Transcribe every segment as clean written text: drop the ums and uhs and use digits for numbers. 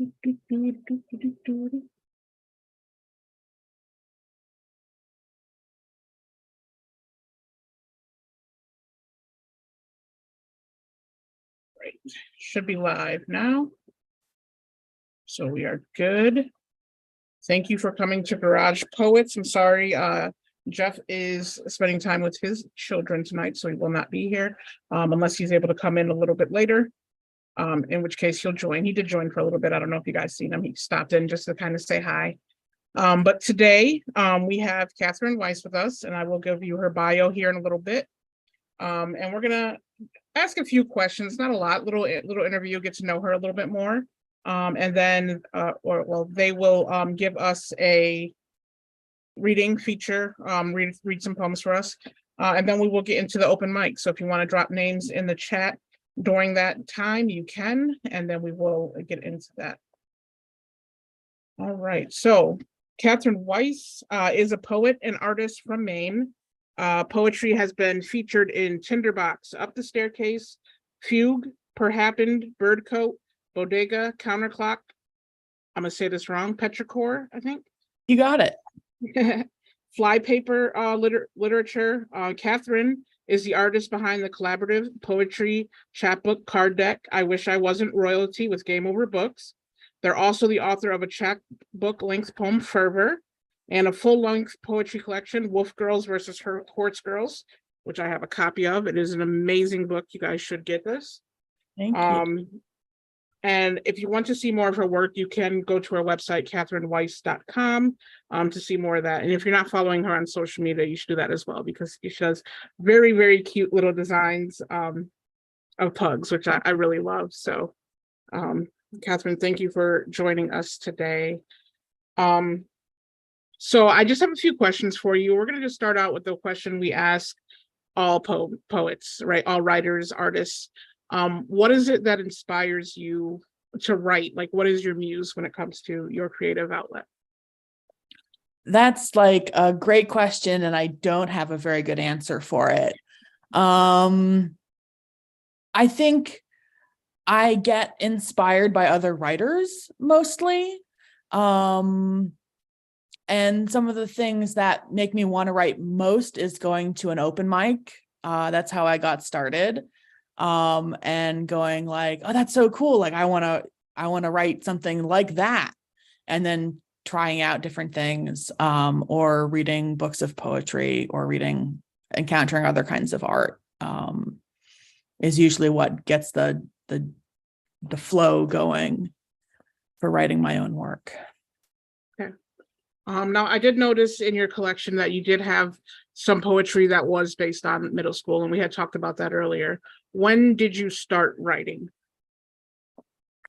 Right. Should be live now. So we are good. Thank you for coming to Garage Poets. I'm sorry, Jeff is spending time with his children tonight, so he will not be here unless he's able to come in a little bit later, in which case he'll join. He did join for a little bit. I don't know if you guys seen him. He stopped in just to kind of say hi. But today we have Catherine Weiss with us, and I will give you her bio here in a little bit. And we're gonna ask a few questions, not a lot, little interview, get to know her a little bit more. And then they will give us a reading feature, read some poems for us. And then we will get into the open mic. So if you want to drop names in the chat during that time, you can, and then we will get into that. All right, so Catherine Weiss is a poet and artist from Maine. Poetry has been featured in Tinderbox, Up the Staircase, Fugue, Perhappened, Birdcoat, Bodega, Counterclock. I'm gonna say this wrong. Petrichor, I think. You got it. Flypaper literature. Catherine is the artist behind the collaborative poetry chapbook card deck I Wish I Wasn't Royalty with Game Over Books. They're also the author of a chapbook length poem Fervor and a full-length poetry collection, Wolf Girls versus Horse Girls, which I have a copy of. It is an amazing book. You guys should get this. Thank you. And if you want to see more of her work, you can go to her website, catherineweiss.com, to see more of that. And if you're not following her on social media, you should do that as well, because she does very, very cute little designs of pugs, which I really love. So, Catherine, thank you for joining us today. So I just have a few questions for you. We're going to just start out with the question we ask all poets, right? All writers, artists. What is it that inspires you to write? Like, what is your muse when it comes to your creative outlet? That's like a great question, and I don't have a very good answer for it. I think I get inspired by other writers mostly. And some of the things that make me want to write most is going to an open mic. That's how I got started. And going like, oh, that's so cool. Like, I want to write something like that. And then trying out different things, or reading books of poetry, or encountering other kinds of art, is usually what gets the flow going for writing my own work. Okay. Now I did notice in your collection that you did have some poetry that was based on middle school, and we had talked about that earlier. When did you start writing?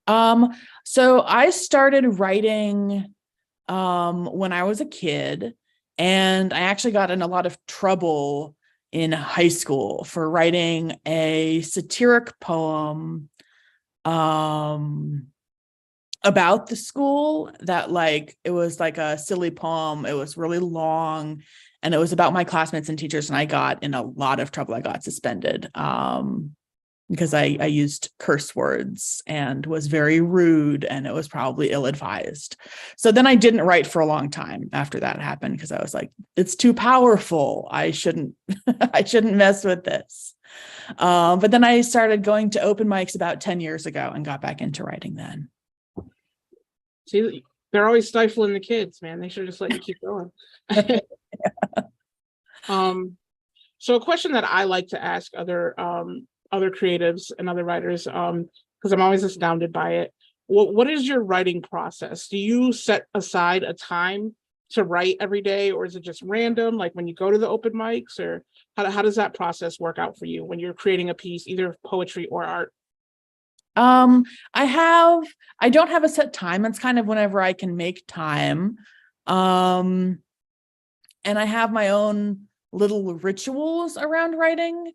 So I started writing when I was a kid, and I actually got in a lot of trouble in high school for writing a satiric poem about the school that, like, it was like a silly poem. It was really long, and it was about my classmates and teachers, and I got in a lot of trouble. I got suspended because I used curse words and was very rude, and it was probably ill-advised. So then I didn't write for a long time after that happened, because I was like, it's too powerful. I shouldn't mess with this. But then I started going to open mics about 10 years ago and got back into writing then. See, they're always stifling the kids, man. They should just let you keep going. Yeah. So a question that I like to ask other creatives and other writers, because I'm always astounded by it. What is your writing process? Do you set aside a time to write every day, or is it just random, like when you go to the open mics, or how does that process work out for you when you're creating a piece, either poetry or art? I don't have a set time. It's kind of whenever I can make time. And I have my own little rituals around writing,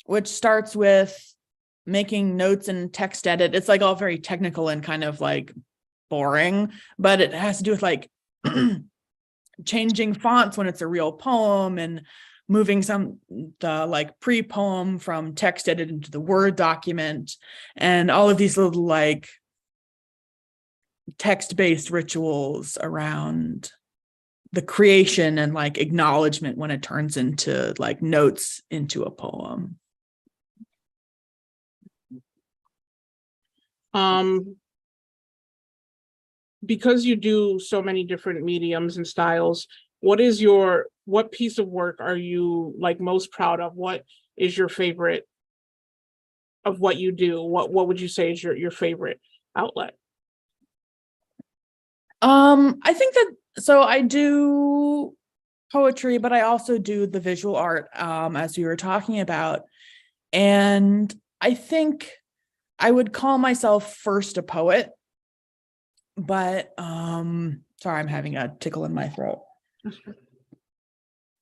which starts with making notes and text edit. It's like all very technical and kind of like boring, but it has to do with like changing fonts when it's a real poem, and moving the like pre-poem from text edit into the Word document, and all of these little like text-based rituals around the creation and like acknowledgement when it turns into like notes into a poem. Because you do so many different mediums and styles, what piece of work are you like most proud of? What is your favorite of what you do? What would you say is your favorite outlet? I think that, so I do poetry, but I also do the visual art, as we were talking about. And I think I would call myself first a poet, but sorry, I'm having a tickle in my throat.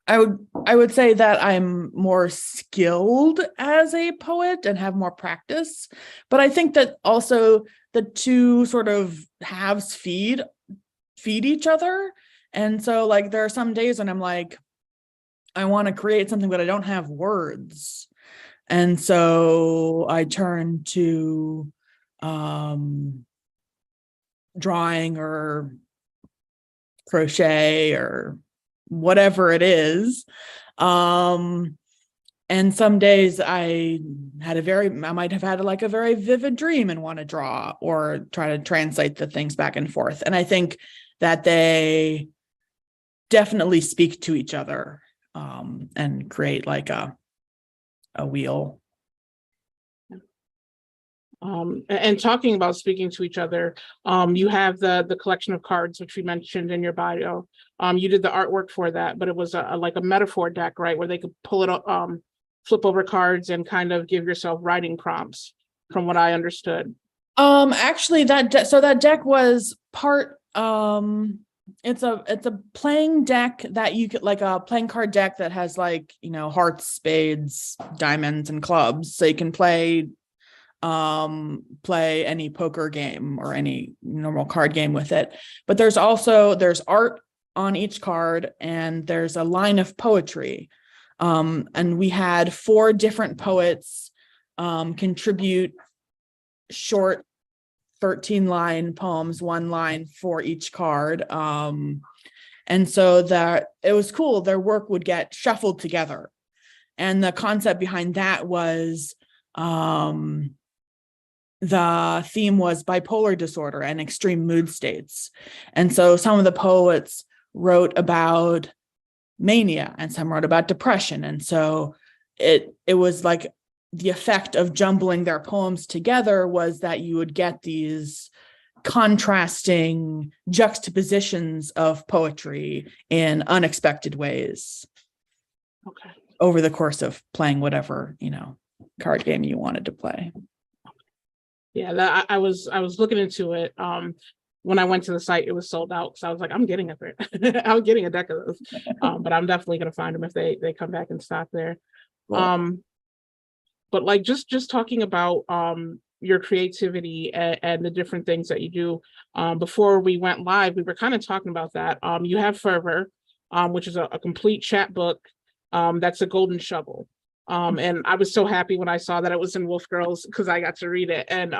I would say that I'm more skilled as a poet and have more practice, but I think that also the two sort of halves feed each other. And so like there are some days when I'm like, I want to create something, but I don't have words. And so I turn to drawing or crochet or whatever it is. And some days I might have had like a very vivid dream and want to draw or try to translate the things back and forth. And I think that they definitely speak to each other, and create like a wheel. And talking about speaking to each other, you have the collection of cards, which we mentioned in your bio. You did the artwork for that, but it was like a metaphor deck, right? Where they could pull it up, flip over cards and kind of give yourself writing prompts, from what I understood. Actually that deck was part, it's a playing deck that you could, like a playing card deck that has like, you know, hearts, spades, diamonds, and clubs. So you can play any poker game or any normal card game with it. But there's art on each card, and there's a line of poetry. And we had 4 different poets contribute short 13-line poems, 1 line for each card. And so that it was cool. Their work would get shuffled together. And the concept behind that was the theme was bipolar disorder and extreme mood states. And so some of the poets wrote about mania and some wrote about depression. And so it was like the effect of jumbling their poems together was that you would get these contrasting juxtapositions of poetry in unexpected ways. Okay. Over the course of playing whatever, you know, card game you wanted to play. Yeah, that I was looking into it. When I went to the site, it was sold out. So I was like, I'm getting I'm getting a deck of those. But I'm definitely gonna find them if they come back in stock there. Cool. But like just talking about your creativity and the different things that you do. Before we went live, we were kind of talking about that. You have Fervor, which is a complete chat book. That's a golden shovel. And I was so happy when I saw that it was in Wolf Girls because I got to read it. And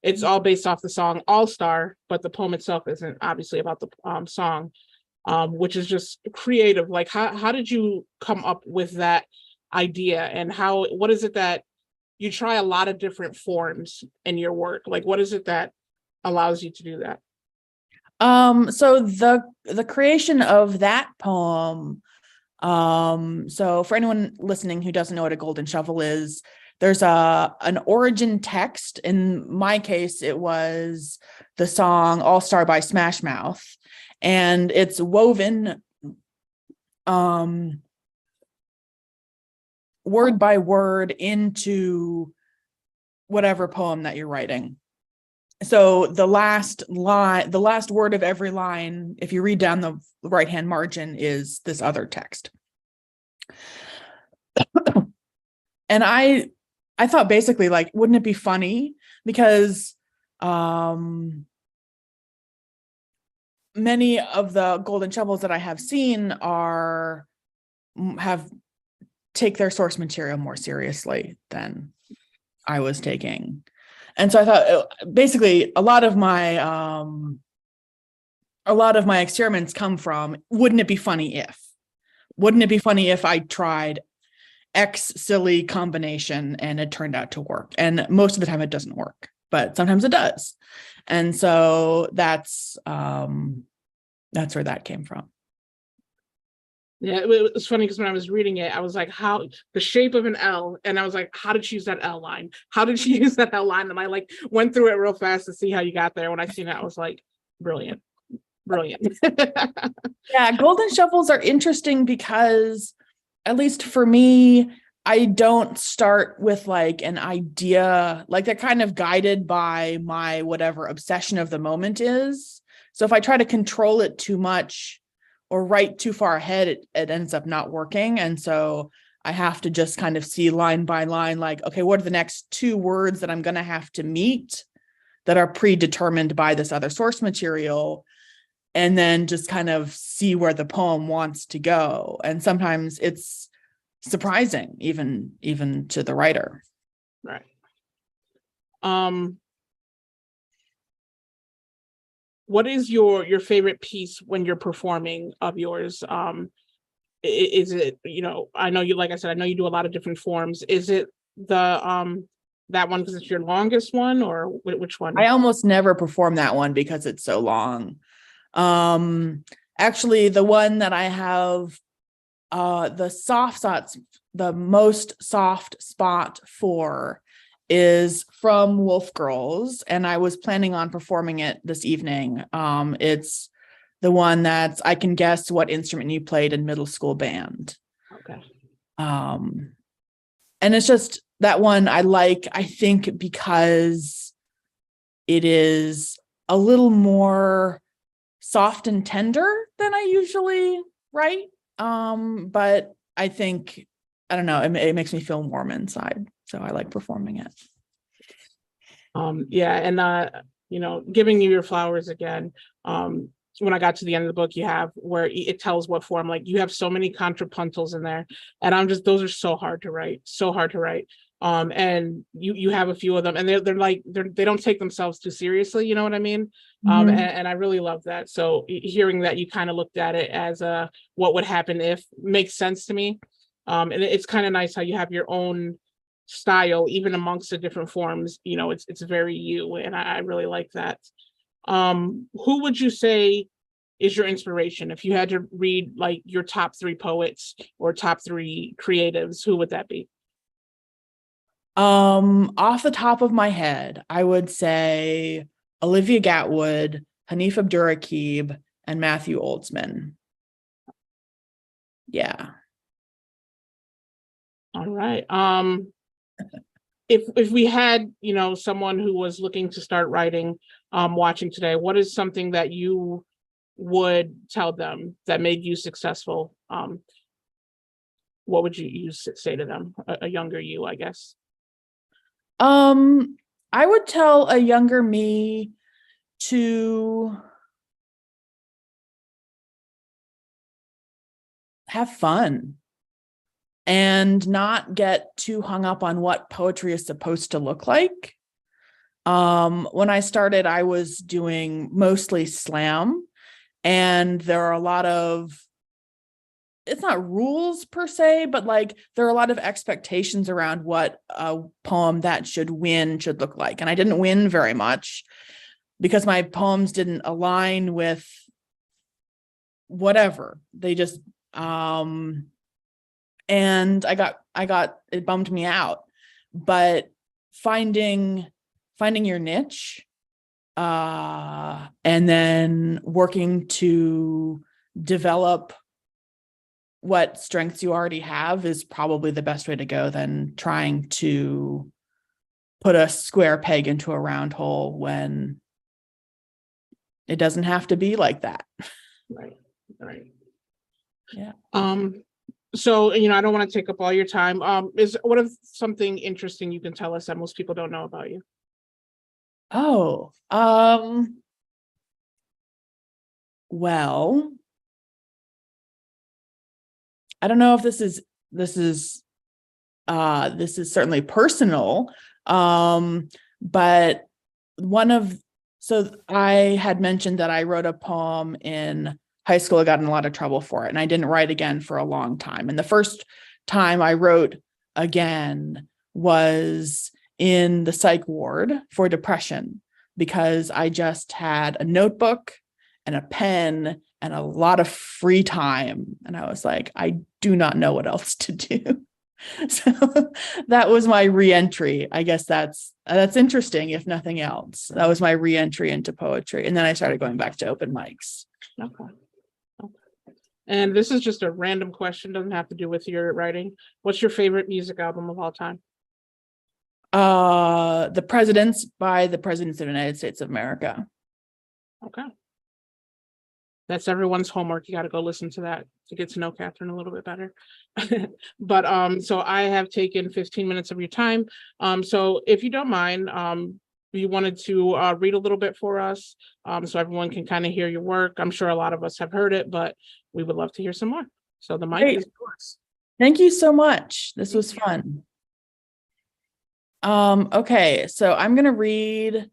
it's all based off the song All Star, but the poem itself isn't obviously about the song, which is just creative. Like how did you come up with that idea, and what is it that you try a lot of different forms in your work? Like what is it that allows you to do that? So the creation of that poem, so for anyone listening who doesn't know what a golden shovel is, there's an origin text. In my case, it was the song All Star by Smash Mouth, and it's woven word by word into whatever poem that you're writing. So the last word of every line, if you read down the right-hand margin, is this other text. And I thought basically, like, wouldn't it be funny? Because many of the golden shovels that I have seen take their source material more seriously than I was taking. And so I thought basically a lot of my experiments come from, wouldn't it be funny if I tried X silly combination and it turned out to work? And most of the time it doesn't work, but sometimes it does. And so that's where that came from. Yeah, it was funny because when I was reading it, I was like, how the shape of an L, and I was like, how did she use that L line? How did she use that L line? And I like went through it real fast to see how you got there. When I seen it, I was like, brilliant, brilliant. Yeah, golden shuffles are interesting because, at least for me, I don't start with like an idea, like they're kind of guided by my whatever obsession of the moment is. So if I try to control it too much or write too far ahead, it ends up not working. And so I have to just kind of see line by line, like, okay, what are the next 2 words that I'm going to have to meet that are predetermined by this other source material? And then just kind of see where the poem wants to go. And sometimes it's surprising, even to the writer. Right. What is your favorite piece when you're performing of yours? Is it, I know you, like I said, I know you do a lot of different forms. Is it the that one because it's your longest one, or which one? I almost never perform that one because it's so long. Actually, the one that I have the most soft spot for is from Wolf Girls, and I was planning on performing it this evening. It's the one that's I Can Guess What Instrument You Played in Middle School Band. Okay. And it's just that one I think because it is a little more soft and tender than I usually write. But I think, I don't know, it makes me feel warm inside. So I like performing it. Yeah, and giving you your flowers again. When I got to the end of the book, you have where it tells what form, like you have so many contrapuntals in there, and those are so hard to write, so hard to write. And you have a few of them, and they don't take themselves too seriously, you know what I mean? And I really love that. So hearing that you kind of looked at it as what would happen if makes sense to me. And it's kind of nice how you have your own style, even amongst the different forms. It's very you, and I really like that. Who would you say is your inspiration? If you had to read like your top 3 poets or top 3 creatives, who would that be? Off the top of my head, I would say Olivia Gatwood, Hanif Abdurraqib, and Matthew Oldsman. Yeah. All right. If we had, someone who was looking to start writing, watching today, what is something that you would tell them that made you successful? What would you say to them? A younger you, I guess. I would tell a younger me to have fun and not get too hung up on what poetry is supposed to look like. When I started, I was doing mostly slam, and there are a lot of, it's not rules per se, but like there are a lot of expectations around what a poem that should win should look like. And I didn't win very much because my poems didn't align with whatever. They just, and I got, it bummed me out. But finding your niche, and then working to develop what strengths you already have is probably the best way to go than trying to put a square peg into a round hole when it doesn't have to be like that. Right. Yeah. So, I don't want to take up all your time. What if something interesting you can tell us that most people don't know about you? Oh, well, I don't know if this is certainly personal. But so I had mentioned that I wrote a poem in high school. I got in a lot of trouble for it, and I didn't write again for a long time. And the first time I wrote again was in the psych ward for depression, because I just had a notebook and a pen and a lot of free time. And I was like, I do not know what else to do. So that was my reentry. I guess that's interesting, if nothing else. That was my reentry into poetry. And then I started going back to open mics. Okay. And this is just a random question, doesn't have to do with your writing. What's your favorite music album of all time? The Presidents by the Presidents of the United States of America. Okay. That's everyone's homework. You got to go listen to that to get to know Catherine a little bit better. But so I have taken 15 minutes of your time. So if you don't mind, you wanted to read a little bit for us, so everyone can kind of hear your work. I'm sure a lot of us have heard it, but we would love to hear some more. So the mic is yours. Thank you so much. This was fun. Okay, so I'm gonna read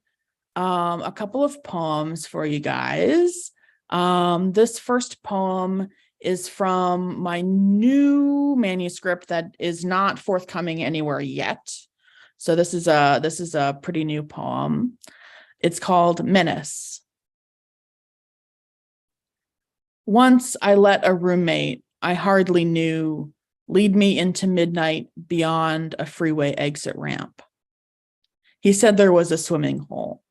a couple of poems for you guys. This first poem is from my new manuscript that is not forthcoming anywhere yet. So this is a pretty new poem. It's called Menace. Once I let a roommate I hardly knew lead me into midnight beyond a freeway exit ramp. He said there was a swimming hole.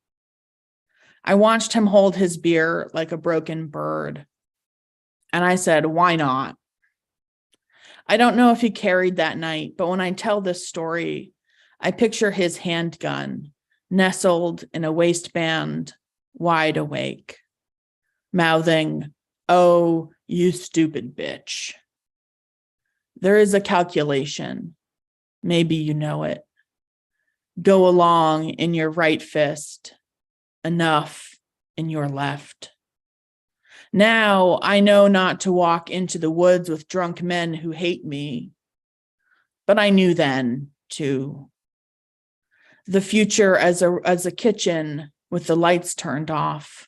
I watched him hold his beer like a broken bird. And I said, why not? I don't know if he carried that night, but when I tell this story, I picture his handgun nestled in a waistband, wide awake, mouthing, oh, you stupid bitch. There is a calculation. Maybe you know it. Go along in your right fist, enough in your left. Now I know not to walk into the woods with drunk men who hate me, but I knew then too. The future as a kitchen with the lights turned off.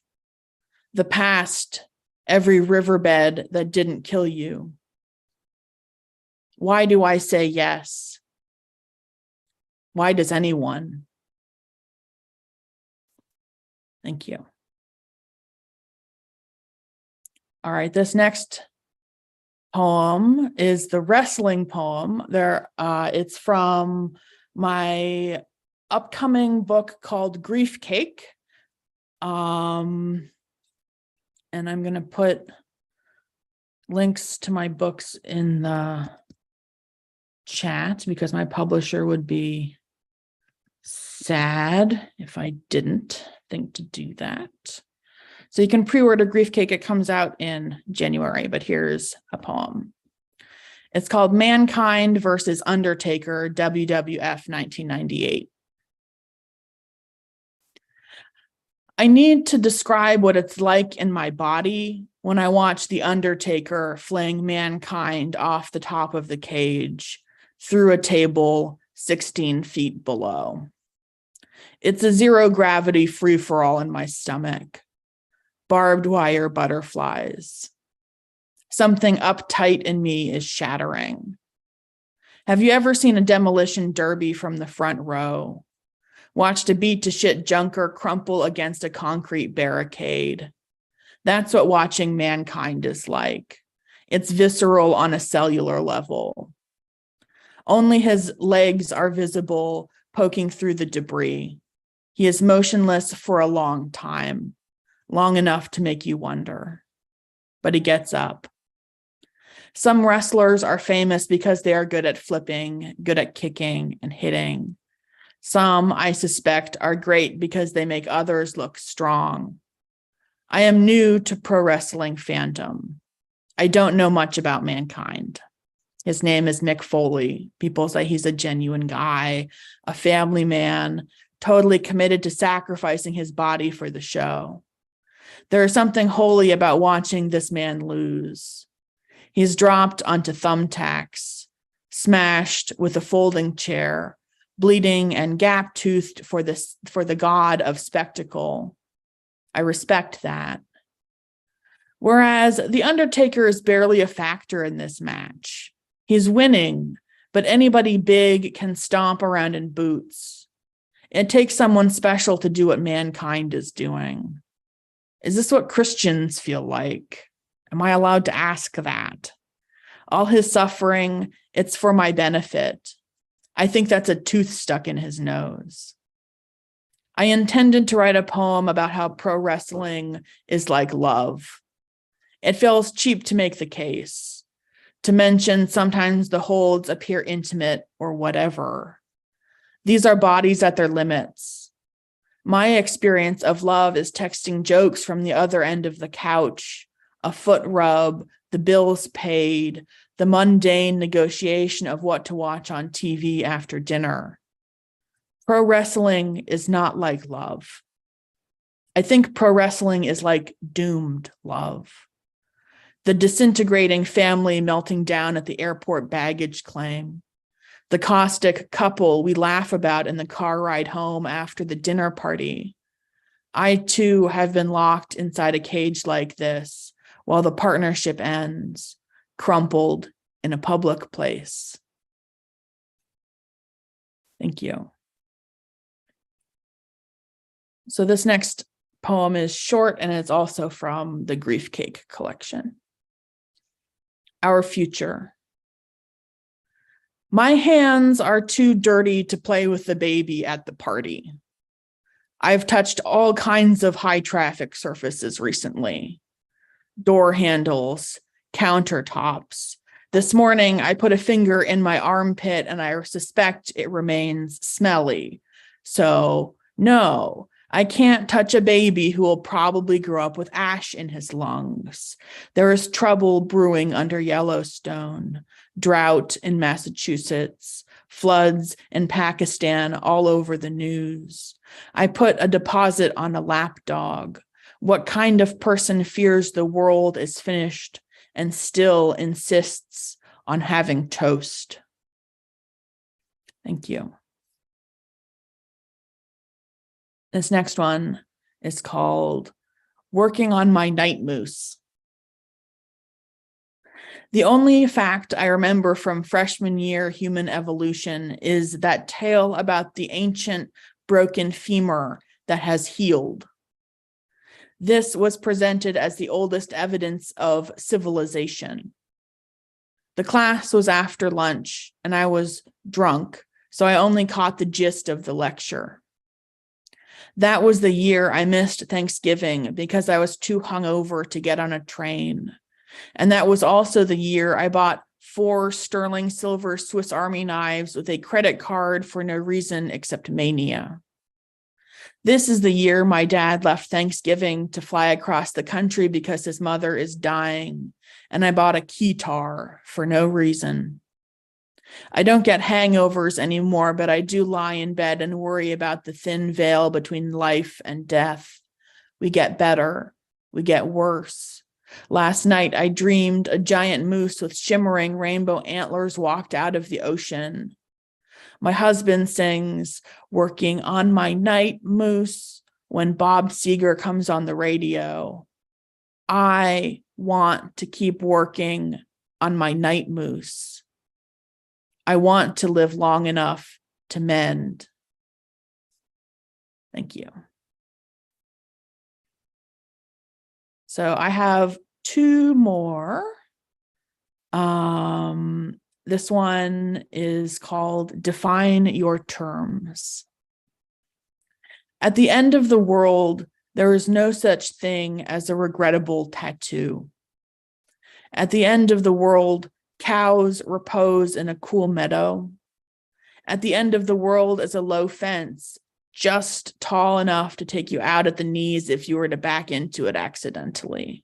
The past, every riverbed that didn't kill you. Why do I say yes? Why does anyone? Thank you. All right, this next poem is the wrestling poem. It's from my upcoming book called Grief Cake. And I'm going to put links to my books in the chat because my publisher would be sad if I didn't think to do that. So you can pre-order Grief Cake. It comes out in January, but here's a poem. It's called Mankind versus Undertaker, WWF 1998. I need to describe what it's like in my body when I watch The Undertaker fling Mankind off the top of the cage through a table 16 feet below. It's a zero gravity free-for-all in my stomach. Barbed wire butterflies. Something uptight in me is shattering. Have you ever seen a demolition derby from the front row? Watched a beat to shit junker crumple against a concrete barricade? That's what watching Mankind is like. It's visceral on a cellular level. Only his legs are visible, poking through the debris. He is motionless for a long time, long enough to make you wonder. But he gets up. Some wrestlers are famous because they are good at flipping, good at kicking and hitting. Some, I suspect, are great because they make others look strong. I am new to pro wrestling fandom. I don't know much about Mankind. His name is Mick Foley. People say he's a genuine guy, a family man, totally committed to sacrificing his body for the show. There is something holy about watching this man lose. He's dropped onto thumbtacks, smashed with a folding chair, bleeding and gap-toothed for the god of spectacle. I respect that. Whereas the Undertaker is barely a factor in this match. He's winning, but anybody big can stomp around in boots. It takes someone special to do what mankind is doing. Is this what Christians feel like? Am I allowed to ask that? All his suffering, it's for my benefit. I think that's a tooth stuck in his nose. I intended to write a poem about how pro wrestling is like love. It feels cheap to make the case, to mention sometimes the holds appear intimate or whatever. These are bodies at their limits. My experience of love is texting jokes from the other end of the couch, a foot rub, the bills paid, the mundane negotiation of what to watch on TV after dinner. Pro wrestling is not like love. I think pro wrestling is like doomed love. The disintegrating family melting down at the airport baggage claim. The caustic couple we laugh about in the car ride home after the dinner party. I too have been locked inside a cage like this while the partnership ends, crumpled in a public place. Thank you. So this next poem is short and it's also from the Grief Cake collection. Our future. My hands are too dirty to play with the baby at the party. I've touched all kinds of high traffic surfaces recently. Door handles, countertops. This morning, I put a finger in my armpit and I suspect it remains smelly. So, no, I can't touch a baby who will probably grow up with ash in his lungs. There is trouble brewing under Yellowstone, drought in Massachusetts, floods in Pakistan all over the news. I put a deposit on a lapdog. What kind of person fears the world is finished and still insists on having toast? Thank you. This next one is called Working on My Night Moose. The only fact I remember from freshman year human evolution is that tale about the ancient broken femur that has healed. This was presented as the oldest evidence of civilization. The class was after lunch and I was drunk, so I only caught the gist of the lecture. That was the year I missed Thanksgiving because I was too hungover to get on a train. And that was also the year I bought 4 sterling silver Swiss Army knives with a credit card for no reason except mania. This is the year my dad left Thanksgiving to fly across the country because his mother is dying, and I bought a keytar for no reason. I don't get hangovers anymore, but I do lie in bed and worry about the thin veil between life and death. We get better. We get worse. Last night, I dreamed a giant moose with shimmering rainbow antlers walked out of the ocean. My husband sings, "Working on my night moose," when Bob Seger comes on the radio. I want to keep working on my night moose. I want to live long enough to mend. Thank you. So I have 2 more. This one is called Define Your Terms. At the end of the world, there is no such thing as a regrettable tattoo. At the end of the world, cows repose in a cool meadow. At the end of the world is a low fence, just tall enough to take you out at the knees if you were to back into it accidentally.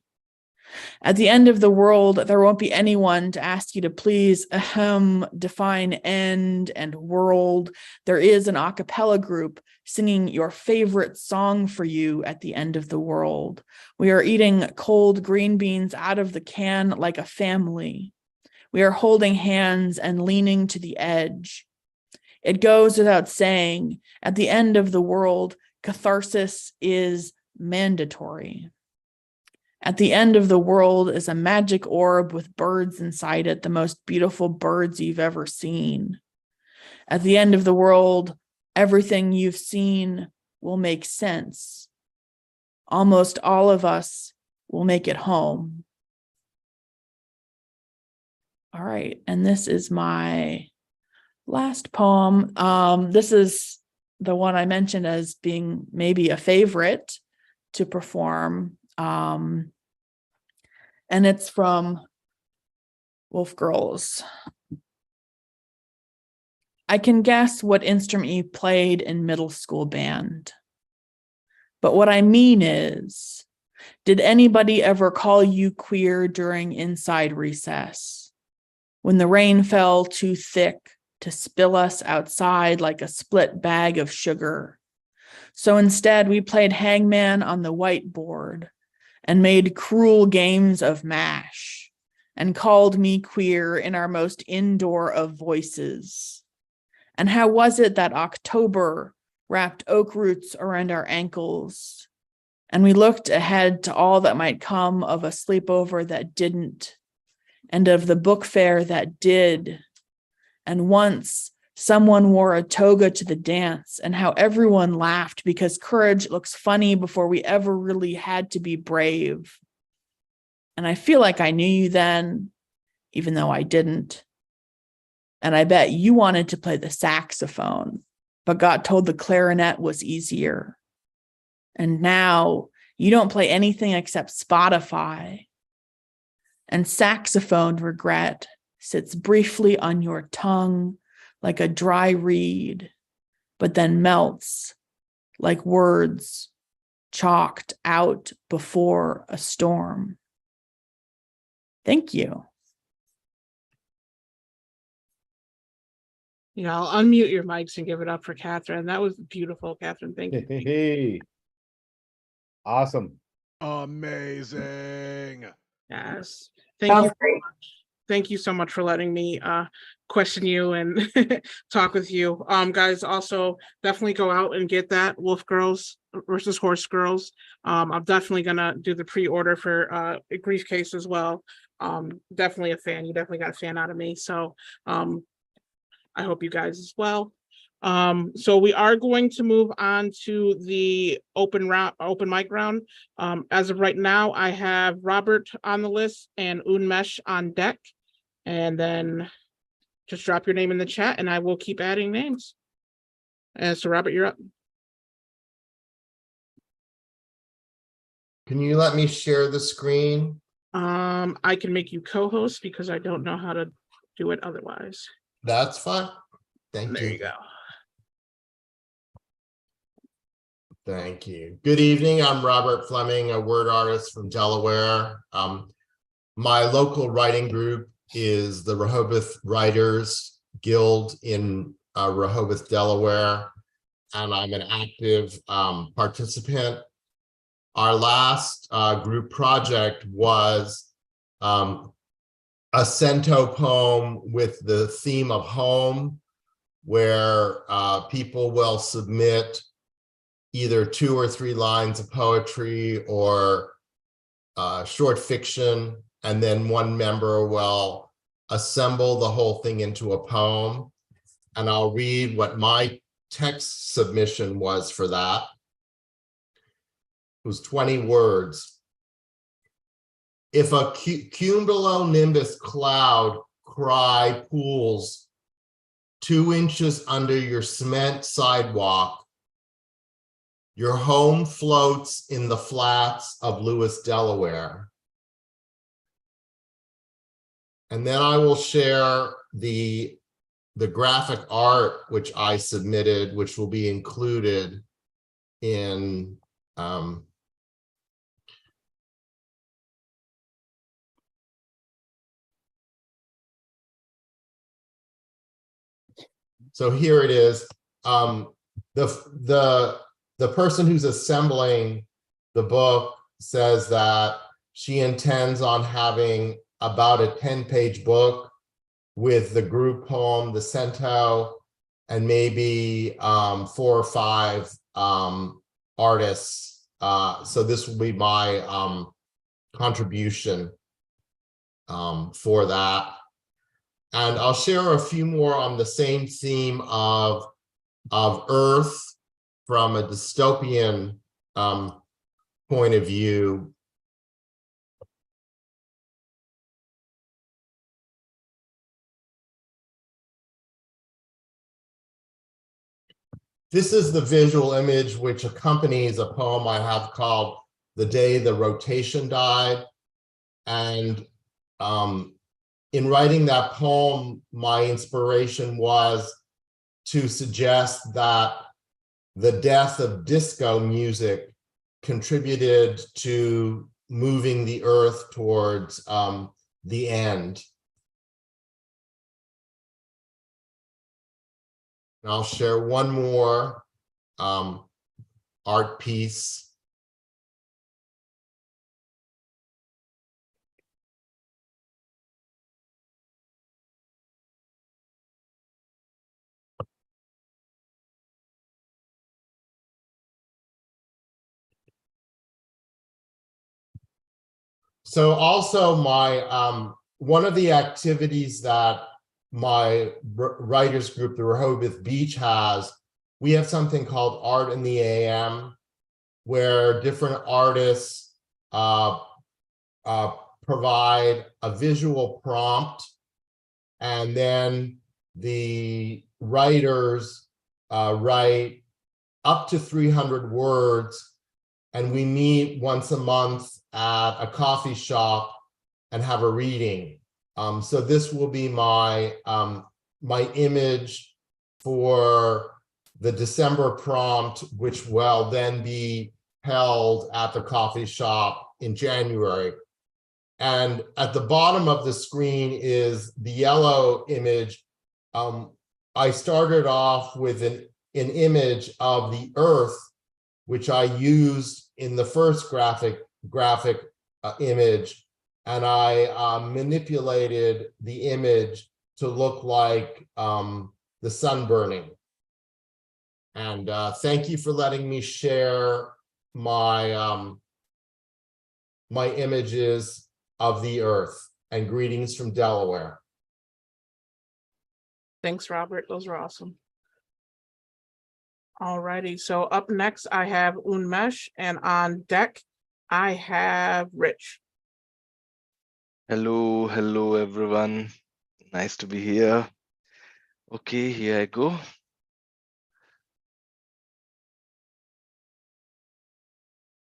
At the end of the world, there won't be anyone to ask you to please define end and world. There is an a cappella group singing your favorite song for you at the end of the world. We are eating cold green beans out of the can like a family. We are holding hands and leaning to the edge. It goes without saying, at the end of the world, catharsis is mandatory. At the end of the world is a magic orb with birds inside it, the most beautiful birds you've ever seen. At the end of the world, everything you've seen will make sense. Almost all of us will make it home. All right, and this is my last poem. This is the one I mentioned as being maybe a favorite to perform. And it's from Wolf Girls. I can guess what instrument you played in middle school band. But what I mean is, did anybody ever call you queer during inside recess? When the rain fell too thick to spill us outside like a split bag of sugar. So instead, we played hangman on the whiteboard and made cruel games of MASH and called me queer in our most indoor of voices. And how was it that October wrapped oak roots around our ankles, and we looked ahead to all that might come of a sleepover that didn't, and of the book fair that did. And once someone wore a toga to the dance, and how everyone laughed because courage looks funny before we ever really had to be brave. And I feel like I knew you then, even though I didn't. And I bet you wanted to play the saxophone, but got told the clarinet was easier. And now you don't play anything except Spotify. And saxophone regret sits briefly on your tongue like a dry reed, but then melts like words chalked out before a storm. Thank you. Yeah, I'll unmute your mics and give it up for Catherine. That was beautiful, Catherine. Thank you. Hey, awesome. Amazing. Yes. Thank That you was great. so much. Thank you so much for letting me question you and talk with you. Guys, also definitely go out and get that Wolf Girls versus Horse Girls. I'm definitely gonna do the pre-order for a Grief Case as well. Definitely a fan. You definitely got a fan out of me. So I hope you guys as well. So we are going to move on to the open mic round. As of right now, I have Robert on the list and Unmesh on deck. And then just drop your name in the chat and I will keep adding names. And so Robert, you're up. Can you let me share the screen? I can make you co-host because I don't know how to do it otherwise. That's fine. Thank There you go. Thank you. Good evening. I'm Robert Fleming, a word artist from Delaware. My local writing group is the Rehoboth Writers Guild in Rehoboth, Delaware, and I'm an active participant. Our last group project was a cento poem with the theme of home, where people will submit either 2 or 3 lines of poetry or short fiction, and then one member will assemble the whole thing into a poem. And I'll read what my text submission was for that. It was 20 words. If a cumulonimbus cloud cry pools 2 inches under your cement sidewalk, your home floats in the flats of Lewis, Delaware. And then I will share the graphic art which I submitted, which will be included in so here it is. The person who's assembling the book says that she intends on having about a 10-page book with the group poem, the cento, and maybe 4 or 5 artists. So this will be my contribution for that. And I'll share a few more on the same theme of Earth from a dystopian point of view. This is the visual image which accompanies a poem I have called The Day the Rotation Died. And in writing that poem, my inspiration was to suggest that the death of disco music contributed to moving the earth towards the end. And I'll share one more art piece. So also my one of the activities that my writers group, the Rehoboth Beach, has, we have something called Art in the AM, where different artists provide a visual prompt, and then the writers write up to 300 words, and we meet once a month at a coffee shop and have a reading. So this will be my my image for the December prompt, which will then be held at the coffee shop in January. And at the bottom of the screen is the yellow image. I started off with an image of the Earth, which I used in the first graphic image, and I manipulated the image to look like the sun burning. And thank you for letting me share my my images of the Earth, and greetings from Delaware. Thanks, Robert. Those were awesome. Alrighty, so up next I have Unmesh, and on deck I have Rich. Hello, hello everyone. Nice to be here. Okay, here I go.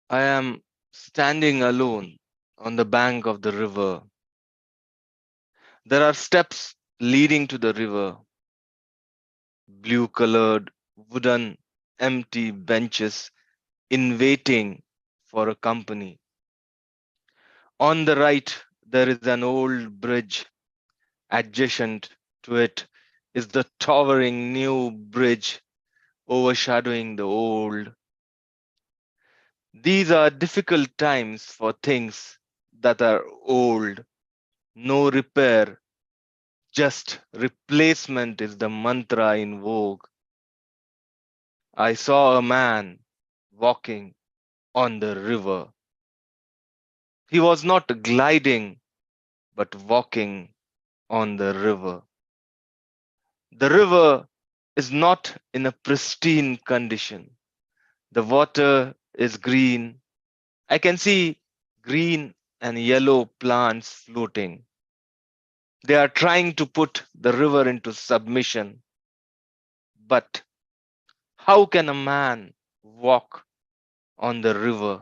I am standing alone on the bank of the river. There are steps leading to the river. Blue-colored wooden empty benches in waiting for a company. On the right, there is an old bridge. Adjacent to it is the towering new bridge overshadowing the old. These are difficult times for things that are old. No repair, just replacement is the mantra in vogue. I saw a man walking on the river. He was not gliding, but walking on the river. The river is not in a pristine condition. The water is green. I can see green and yellow plants floating. They are trying to put the river into submission. But how can a man walk on the river?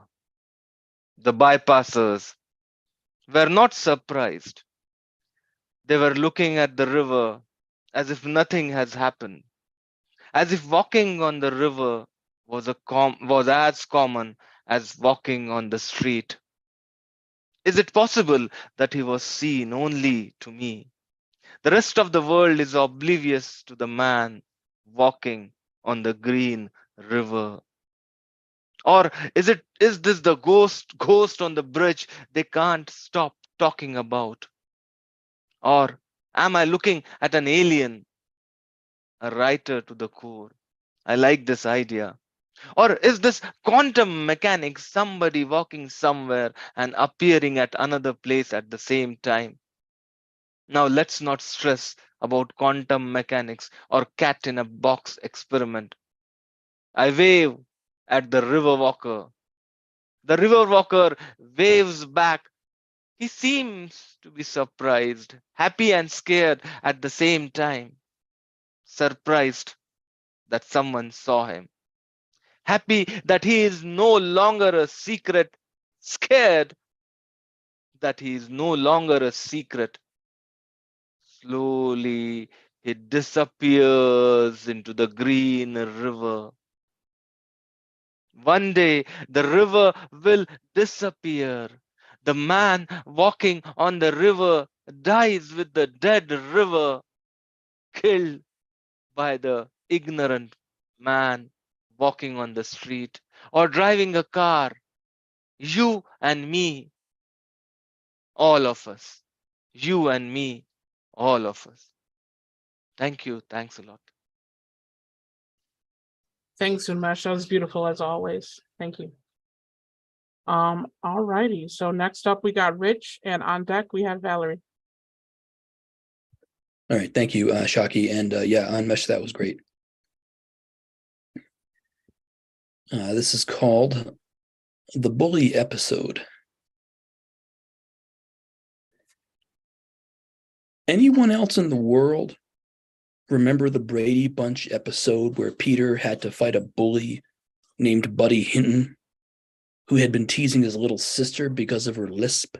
The bypassers were not surprised. They were looking at the river as if nothing has happened, as if walking on the river was as common as walking on the street. Is it possible that he was seen only to me? The rest of the world is oblivious to the man walking on the green river. Or is this the ghost on the bridge they can't stop talking about? Or am I looking at an alien? a writer to the core. I like this idea. Or is this quantum mechanics somebody walking somewhere and appearing at another place at the same time? Now let's not stress about quantum mechanics or cat in a box experiment. I wave at the river walker. The river walker waves back. He seems to be surprised, happy and scared at the same time. Surprised that someone saw him. Happy that he is no longer a secret. Scared that he is no longer a secret. Slowly he disappears into the green river. One day the river will disappear. The man walking on the river dies with the dead river, killed by the ignorant man walking on the street or driving a car. You and me, all of us. You and me, all of us. Thank you. Thanks a lot. Thanks, Umesh. That was beautiful as always. Thank you. All righty. So next up we got Rich, and on deck we have Valerie. All right, thank you, Shockie, and yeah, Unmesh, that was great. This is called The Bully Episode. Anyone else in the world remember the Brady Bunch episode where Peter had to fight a bully named Buddy Hinton, who had been teasing his little sister because of her lisp?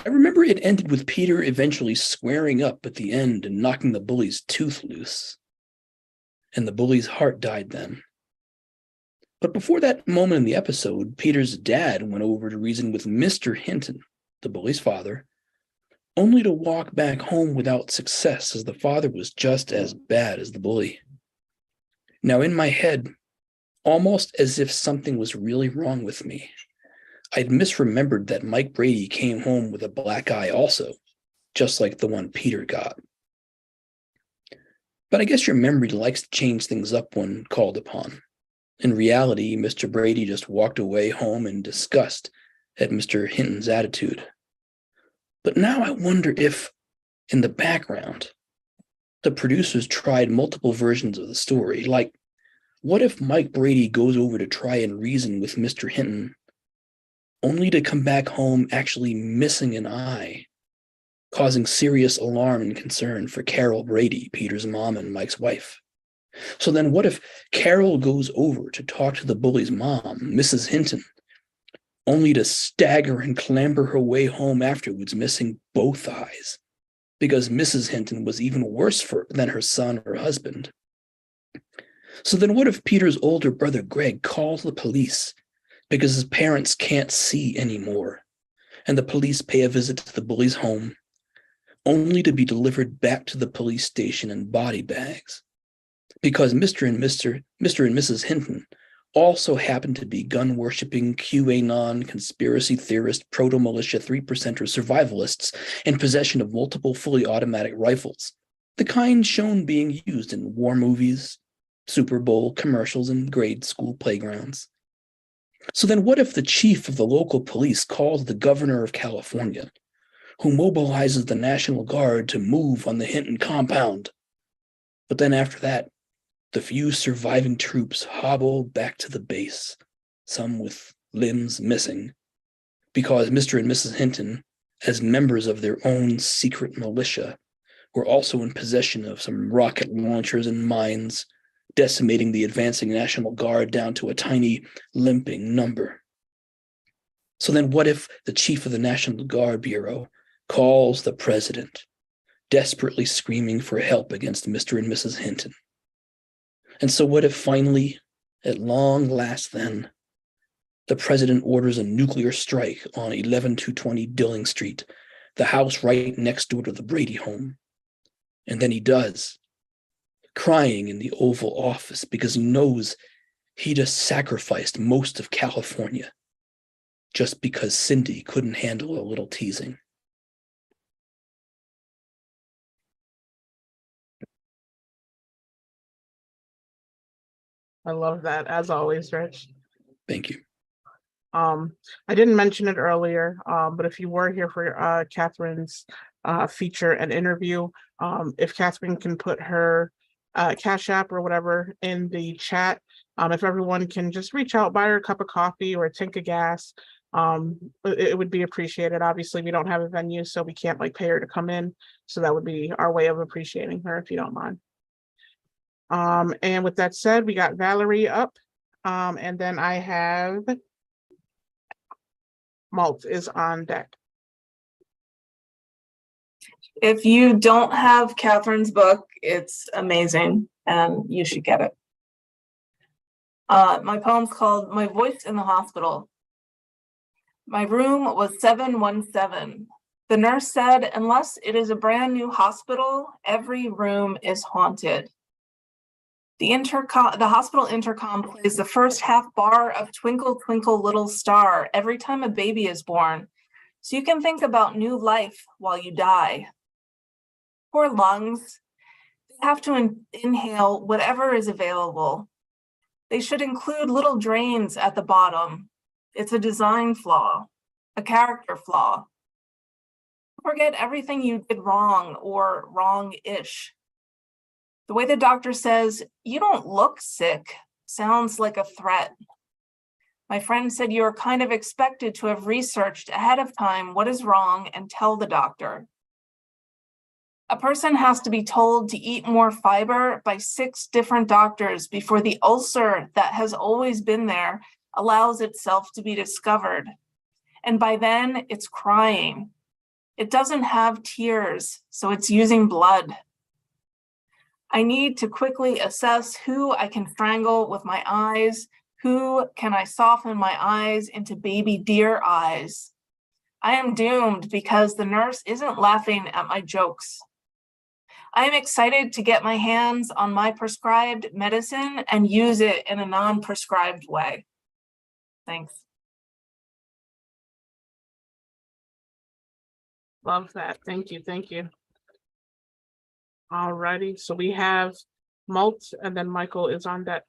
I remember it ended with Peter eventually squaring up at the end and knocking the bully's tooth loose. And the bully's heart died then. But before that moment in the episode, Peter's dad went over to reason with Mr. Hinton, the bully's father, only to walk back home without success, as the father was just as bad as the bully. Now, in my head, almost as if something was really wrong with me, I'd misremembered that Mike Brady came home with a black eye also, just like the one Peter got. But I guess your memory likes to change things up when called upon. In reality, Mr. Brady just walked away home in disgust at Mr. Hinton's attitude. But now I wonder if, in the background, the producers tried multiple versions of the story. Like, what if Mike Brady goes over to try and reason with Mr. Hinton, only to come back home actually missing an eye, causing serious alarm and concern for Carol Brady, Peter's mom and Mike's wife? So then what if Carol goes over to talk to the bully's mom, Mrs. Hinton, only to stagger and clamber her way home afterwards, missing both eyes, because Mrs. Hinton was even worse than her son or husband? So then what if Peter's older brother Greg calls the police because his parents can't see anymore, and the police pay a visit to the bully's home, only to be delivered back to the police station in body bags, because Mr. and Mrs. Hinton also happened to be gun-worshipping QAnon conspiracy theorist proto-militia 3%er survivalists in possession of multiple fully automatic rifles, the kind shown being used in war movies, Super Bowl commercials, and grade school playgrounds. So then what if the chief of the local police calls the governor of California, who mobilizes the National Guard to move on the Hinton compound? But then after that, the few surviving troops hobble back to the base, some with limbs missing, because Mr. and Mrs. Hinton, as members of their own secret militia, were also in possession of some rocket launchers and mines, decimating the advancing National Guard down to a tiny, limping number. So then what if the chief of the National Guard Bureau calls the president, desperately screaming for help against Mr. and Mrs. Hinton? And so what if finally, at long last then, the president orders a nuclear strike on 11220 Dilling Street, the house right next door to the Brady home? And then he does, crying in the Oval Office because he knows he just sacrificed most of California just because Cindy couldn't handle a little teasing. I love that, as always, Rich. Thank you. I didn't mention it earlier, but if you were here for Catherine's feature and interview, if Catherine can put her Cash App or whatever in the chat, if everyone can just reach out, buy her a cup of coffee or a tank of gas, it would be appreciated. Obviously, we don't have a venue, so we can't like pay her to come in. So that would be our way of appreciating her, if you don't mind. And with that said, we got Valerie up, and then I have Malt is on deck. If you don't have Catherine's book, it's amazing and you should get it. My poem's called My Voice in the Hospital. My room was 717. The nurse said, unless it is a brand new hospital, every room is haunted. The hospital intercom plays the first half bar of Twinkle Twinkle Little Star every time a baby is born, so you can think about new life while you die. Poor lungs, they have to inhale whatever is available. They should include little drains at the bottom. It's a design flaw, a character flaw. Forget everything you did wrong or wrong-ish. The way the doctor says, you don't look sick, sounds like a threat. My friend said you are kind of expected to have researched ahead of time what is wrong and tell the doctor. A person has to be told to eat more fiber by 6 different doctors before the ulcer that has always been there allows itself to be discovered. And by then, it's crying. It doesn't have tears, so it's using blood. I need to quickly assess who I can strangle with my eyes, who can I soften my eyes into baby deer eyes. I am doomed because the nurse isn't laughing at my jokes. I am excited to get my hands on my prescribed medicine and use it in a non-prescribed way. Thanks. Love that. Thank you. Thank you. All righty. So we have Malt and then Michael is on deck.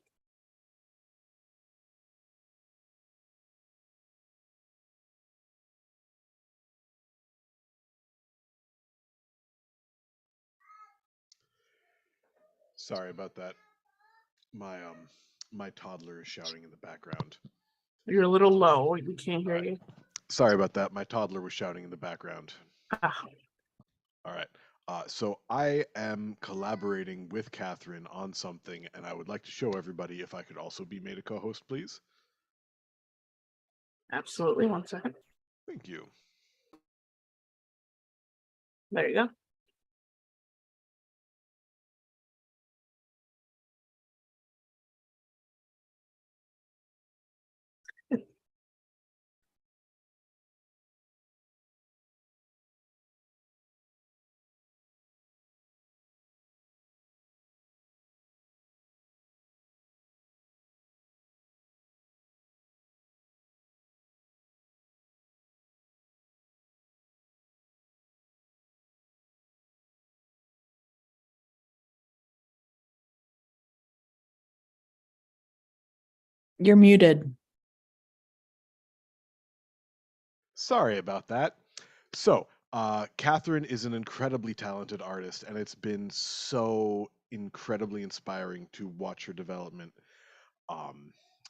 Sorry about that. My toddler is shouting in the background. You're a little low. We can't hear you. Sorry about that. My toddler was shouting in the background. Ah, All right. So I am collaborating with Catherine on something, and I would like to show everybody if I could also be made a co-host, please. absolutely. 1 second. Thank you. There you go. You're muted. Sorry about that. So, Catherine is an incredibly talented artist, and it's been so incredibly inspiring to watch her development.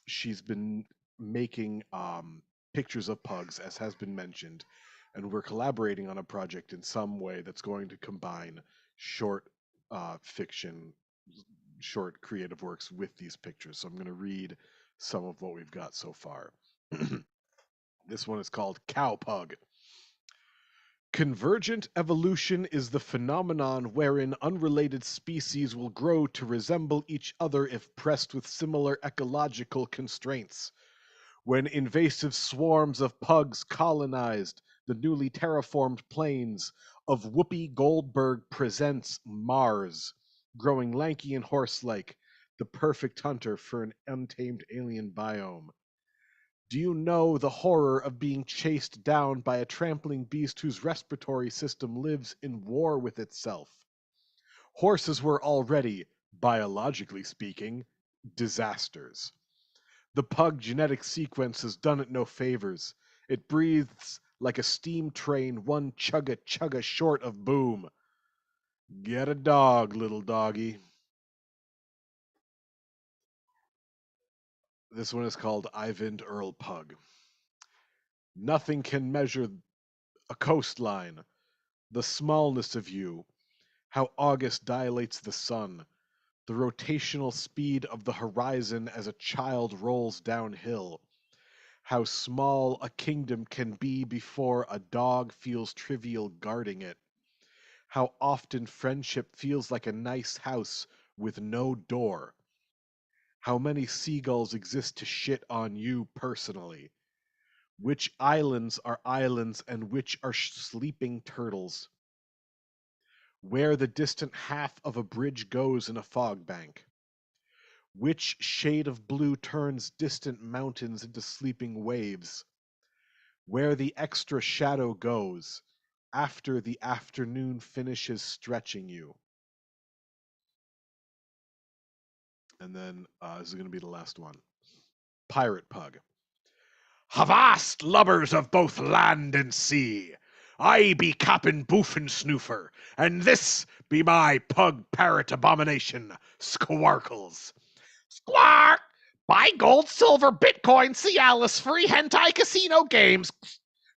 She's been making pictures of pugs, as has been mentioned, and we're collaborating on a project in some way that's going to combine short fiction, short creative works with these pictures. So I'm going to read some of what we've got so far. This one is called Cow Pug. Convergent evolution is the phenomenon wherein unrelated species will grow to resemble each other if pressed with similar ecological constraints. When invasive swarms of pugs colonized the newly terraformed plains of Whoopi Goldberg presents Mars, growing lanky and horse-like, the perfect hunter for an untamed alien biome. Do you know the horror of being chased down by a trampling beast whose respiratory system lives in war with itself? Horses were already, biologically speaking, disasters. The pug genetic sequence has done it no favors. It breathes like a steam train, one chugga short of boom. Get a dog, little doggy. This one is called Ivan Earl Pug. Nothing can measure a coastline, the smallness of you, how August dilates the sun, the rotational speed of the horizon as a child rolls downhill, how small a kingdom can be before a dog feels trivial guarding it, how often friendship feels like a nice house with no door, how many seagulls exist to shit on you personally, which islands are islands and which are sleeping turtles, where the distant half of a bridge goes in a fog bank, which shade of blue turns distant mountains into sleeping waves, where the extra shadow goes after the afternoon finishes stretching you. And then this is going to be the last one. Pirate Pug. Havast, lubbers of both land and sea. I be Captain Boofin Snoofer, and this be my pug parrot abomination, Squarkles. Squark! Buy gold, silver, Bitcoin, Cialis, free hentai casino games.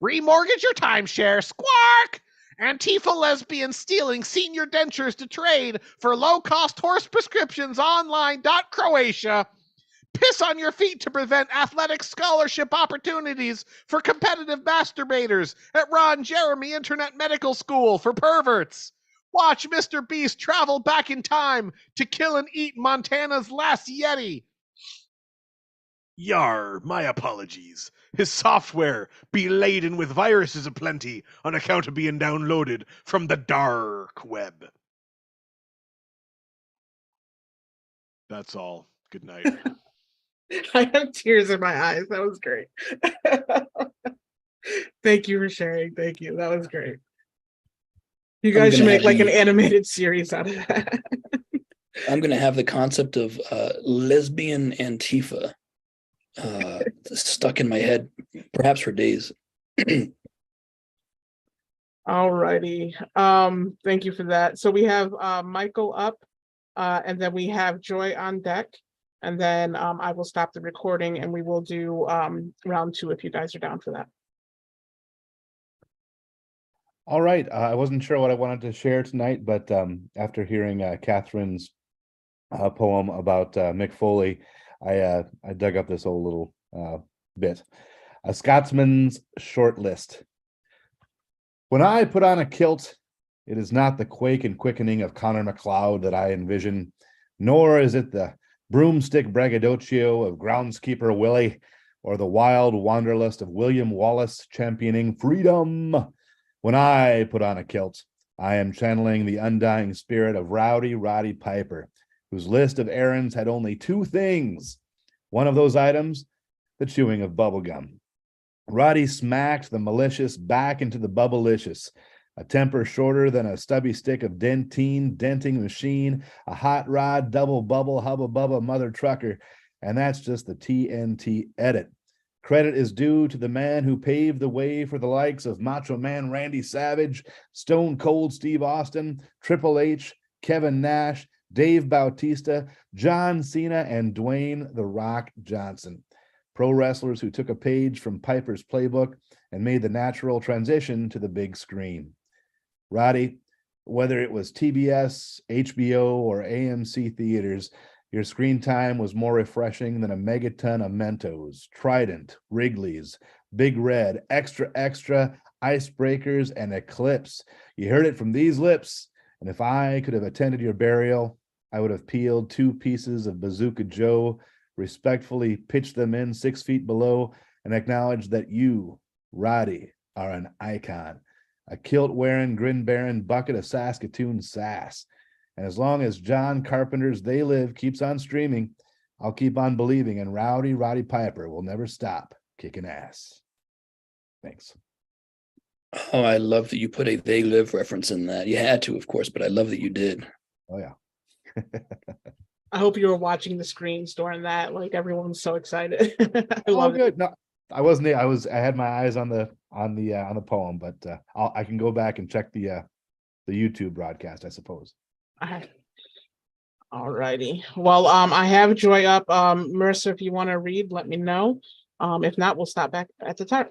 Remortgage your timeshare. Squark! Antifa lesbian stealing senior dentures to trade for low-cost horse prescriptions online. Croatia. Piss on your feet to prevent athletic scholarship opportunities for competitive masturbators at Ron Jeremy Internet Medical School for perverts. Watch Mr. Beast travel back in time to kill and eat Montana's last Yeti. Yar, my apologies. His software be laden with viruses aplenty on account of being downloaded from the dark web. That's all. Good night. I have tears in my eyes. That was great. Thank you for sharing. Thank you. That was great. You I'm guys should gonna make have like an the- animated series out of that. I'm going to have the concept of lesbian Antifa stuck in my head, perhaps for days. Alrighty. Thank you for that. So we have Michael up, and then we have Joy on deck, and then I will stop the recording and we will do round two if you guys are down for that. All right. I wasn't sure what I wanted to share tonight, but after hearing Catherine's poem about Mick Foley, I dug up this old little bit. A Scotsman's short list. When I put on a kilt, it is not the quake and quickening of Connor MacLeod that I envision, nor is it the broomstick braggadocio of groundskeeper Willie, or the wild wanderlust of William Wallace championing freedom. When I put on a kilt, I am channeling the undying spirit of Rowdy Roddy Piper, whose list of errands had only two things. One of those items, the chewing of bubblegum. Roddy smacked the malicious back into the bubblicious, a temper shorter than a stubby stick of denting machine, a hot rod, double bubble, hubba bubba mother trucker, and that's just the TNT edit. Credit is due to the man who paved the way for the likes of Macho Man Randy Savage, Stone Cold Steve Austin, Triple H, Kevin Nash, Dave Bautista, John Cena, and Dwayne "The Rock" Johnson. Pro wrestlers who took a page from Piper's playbook and made the natural transition to the big screen. Roddy, whether it was TBS, HBO, or AMC theaters, your screen time was more refreshing than a megaton of Mentos, Trident, Wrigley's, Big Red, Extra Extra, Icebreakers, and Eclipse. You heard it from these lips, and if I could have attended your burial, I would have peeled 2 pieces of Bazooka Joe, respectfully pitched them in 6 feet below, and acknowledged that you, Roddy, are an icon, a kilt-wearing, grin-bearing bucket of Saskatoon sass. And as long as John Carpenter's They Live keeps on streaming, I'll keep on believing, and Rowdy Roddy Piper will never stop kicking ass. Thanks. Oh, I love that you put a They Live reference in that. You had to, of course, but I love that you did. Oh, yeah. I hope you were watching the screens during that. Like everyone's so excited. I Oh, love it. good. No, I wasn't. I had my eyes on the poem, but I can go back and check the YouTube broadcast, I suppose. All righty. Well, I have Joy up. Marissa, if you want to read, let me know. If not, we'll stop back at the top.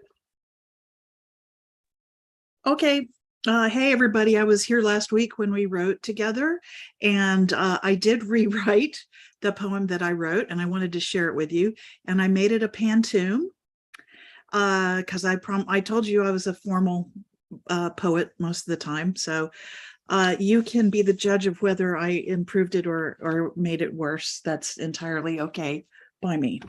Okay. Hey, everybody. I was here last week when we wrote together, and I did rewrite the poem that I wrote, and I wanted to share it with you. And I made it a pantoum because I told you I was a formal poet most of the time. So you can be the judge of whether I improved it or made it worse. That's entirely okay by me.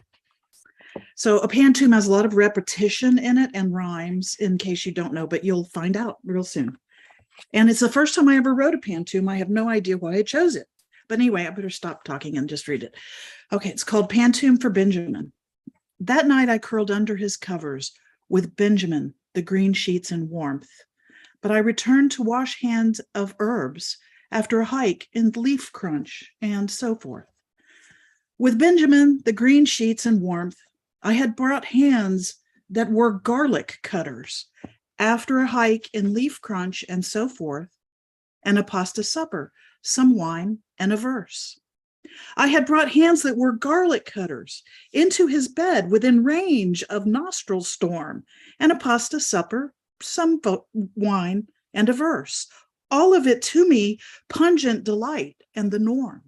So a pantoum has a lot of repetition in it and rhymes, in case you don't know, but you'll find out real soon. And it's the first time I ever wrote a pantoum. I have no idea why I chose it. But anyway, I better stop talking and just read it. Okay, it's called Pantoum for Benjamin. That night I curled under his covers with Benjamin, the green sheets and warmth. But I returned to wash hands of herbs after a hike in leaf crunch and so forth. With Benjamin, the green sheets and warmth, I had brought hands that were garlic cutters after a hike in leaf crunch and so forth, and a pasta supper, some wine, and a verse. I had brought hands that were garlic cutters into his bed within range of nostril storm, and a pasta supper, some wine, and a verse. All of it to me pungent delight and the norm.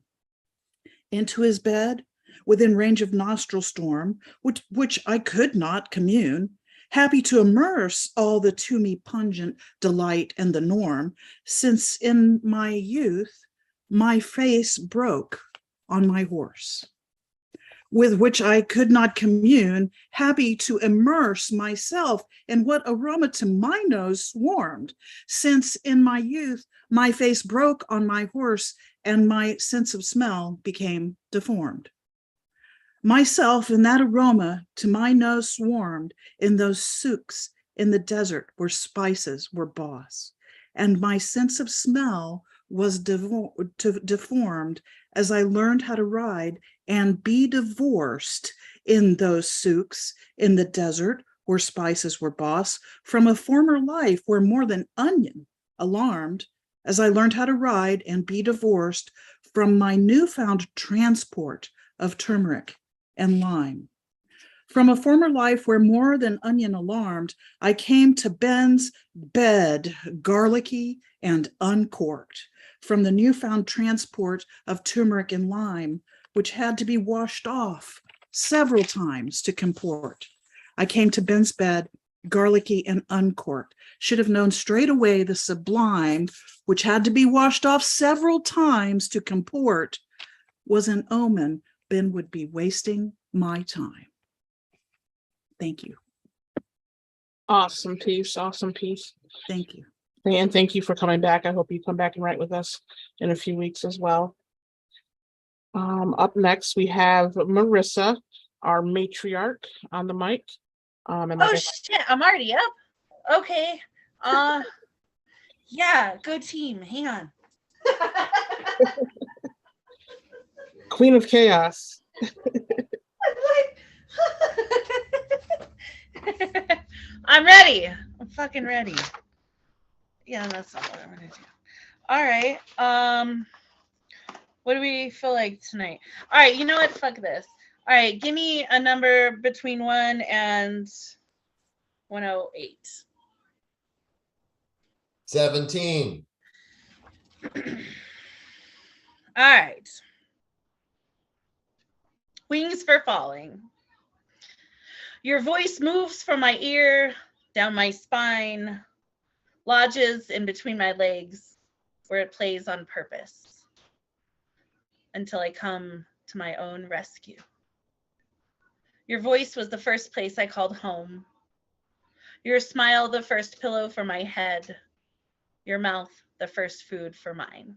Into his bed, within range of nostril storm, which I could not commune, happy to immerse all the to me pungent delight and the norm, since in my youth my face broke on my horse, with which I could not commune, happy to immerse myself in what aroma to my nose swarmed, since in my youth my face broke on my horse and my sense of smell became deformed. Myself in that aroma to my nose swarmed in those souks in the desert where spices were boss, and my sense of smell was deformed as I learned how to ride and be divorced in those souks in the desert where spices were boss from a former life where more than onion alarmed as I learned how to ride and be divorced from my newfound transport of turmeric and lime. From a former life where more than onion alarmed, I came to Ben's bed, garlicky and uncorked, from the newfound transport of turmeric and lime, which had to be washed off several times to comport. I came to Ben's bed, garlicky and uncorked, should have known straight away the sublime, which had to be washed off several times to comport, was an omen Ben would be wasting my time. Thank you. Awesome piece. Awesome piece. Thank you. And thank you for coming back. I hope you come back and write with us in a few weeks as well. Up next, we have Marissa, our matriarch, on the mic. Shit, I'm already up. Okay. Yeah, good team. Hang on. Queen of Chaos. I'm ready. I'm fucking ready. Yeah, that's not what I'm gonna do. All right. What do we feel like tonight? All right, you know what? Fuck this. All right, give me a number between 1 and 108. 17. All right. Wings for falling. Your voice moves from my ear, down my spine, lodges in between my legs, where it plays on purpose, until I come to my own rescue. Your voice was the first place I called home. Your smile, the first pillow for my head. Your mouth, the first food for mine.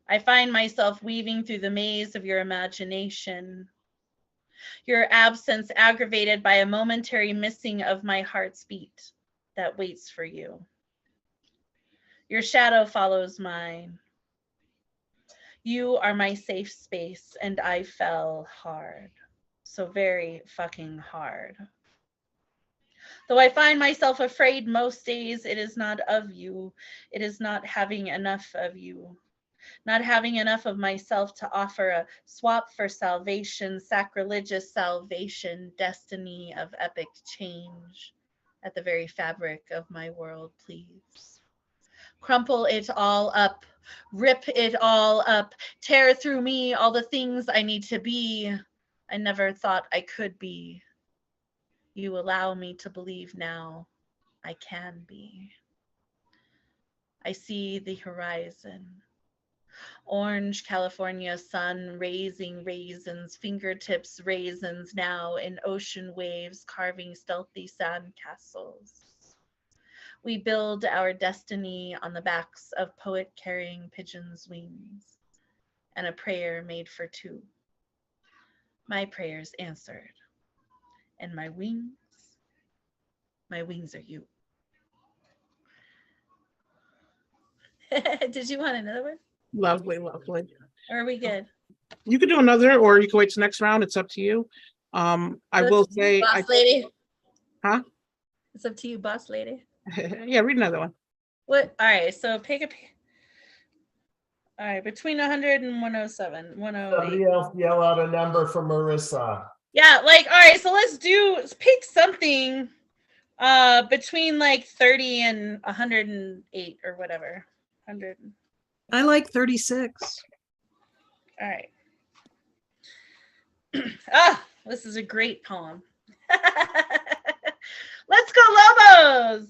I find myself weaving through the maze of your imagination. Your absence aggravated by a momentary missing of my heart's beat that waits for you. Your shadow follows mine. You are my safe space, and I fell hard. So very fucking hard. Though I find myself afraid most days, it is not of you. It is not having enough of you. Not having enough of myself to offer a swap for salvation, sacrilegious salvation, destiny of epic change at the very fabric of my world, please. Crumple it all up, rip it all up, tear through me all the things I need to be. I never thought I could be. You allow me to believe now I can be. I see the horizon. Orange California sun raising raisins, fingertips raisins now in ocean waves carving stealthy sand castles. We build our destiny on the backs of poet carrying pigeons' wings and a prayer made for two. My prayers answered, and my wings are you. Did you want another one? Lovely, lovely. Or are we good? You could do another, or you can wait till next round. It's up to you. I will say, boss lady. Huh? It's up to you, boss lady. Yeah, read another one. What? All right, so pick a. All right, between 100 and 107, 108. Somebody else yell out a number for Marissa. Yeah, like, all right, so let's pick something between like 30 and 108 or whatever. 100. I like 36. All right. This is a great poem. Let's go Lobos.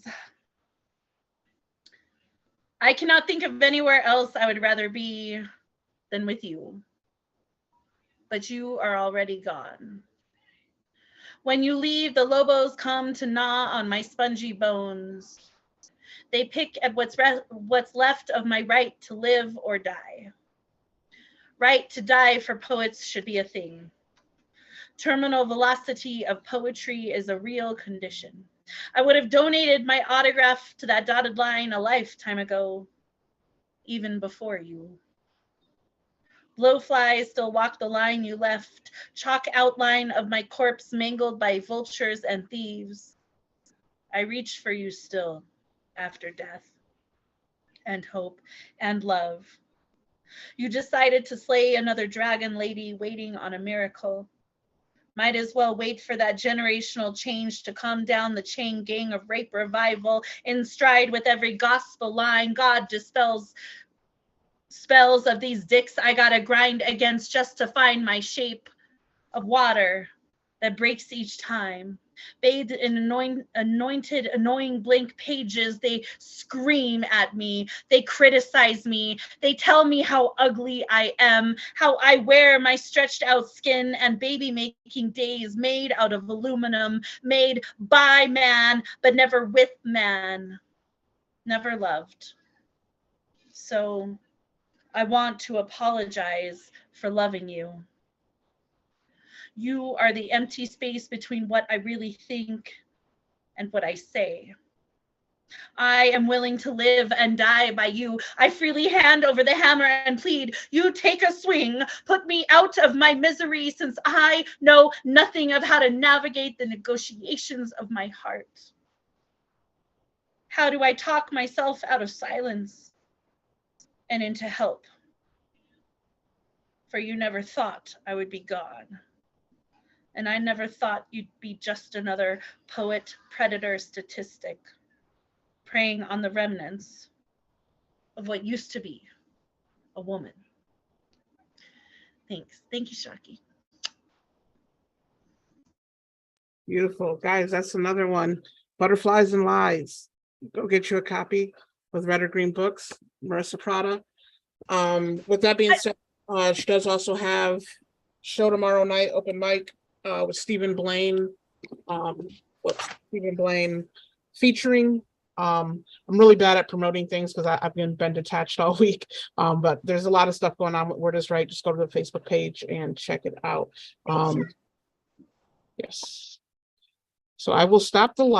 I cannot think of anywhere else I would rather be than with you. But you are already gone. When you leave, the Lobos come to gnaw on my spongy bones. They pick at what's left of my right to live or die. Right to die for poets should be a thing. Terminal velocity of poetry is a real condition. I would have donated my autograph to that dotted line a lifetime ago, even before you. Blowflies still walk the line you left, chalk outline of my corpse mangled by vultures and thieves. I reach for you still after death, and hope and love. You decided to slay another dragon lady waiting on a miracle. Might as well wait for that generational change to come down the chain gang of rape revival in stride with every gospel line. God dispels spells of these dicks I gotta grind against just to find my shape of water that breaks each time. Bathed in anointed, annoying blank pages, they scream at me. They criticize me. They tell me how ugly I am, how I wear my stretched out skin and baby making days made out of aluminum, made by man, but never with man, never loved. So I want to apologize for loving you. You are the empty space between what I really think and what I say. I am willing to live and die by you. I freely hand over the hammer and plead, you take a swing, put me out of my misery, since I know nothing of how to navigate the negotiations of my heart. How do I talk myself out of silence and into help? For you never thought I would be gone. And I never thought you'd be just another poet predator statistic, preying on the remnants of what used to be a woman. Thanks. Thank you, Shockie. Beautiful. Guys, that's another one. Butterflies and Lies. Go get you a copy with Red or Green Books, Marissa Prada. With that being said, she does also have show tomorrow night, open mic with Stephen Blaine. Featuring. I'm really bad at promoting things because I've been detached all week. But there's a lot of stuff going on with Word is Right. Just go to the Facebook page and check it out. Yes. So I will stop the live.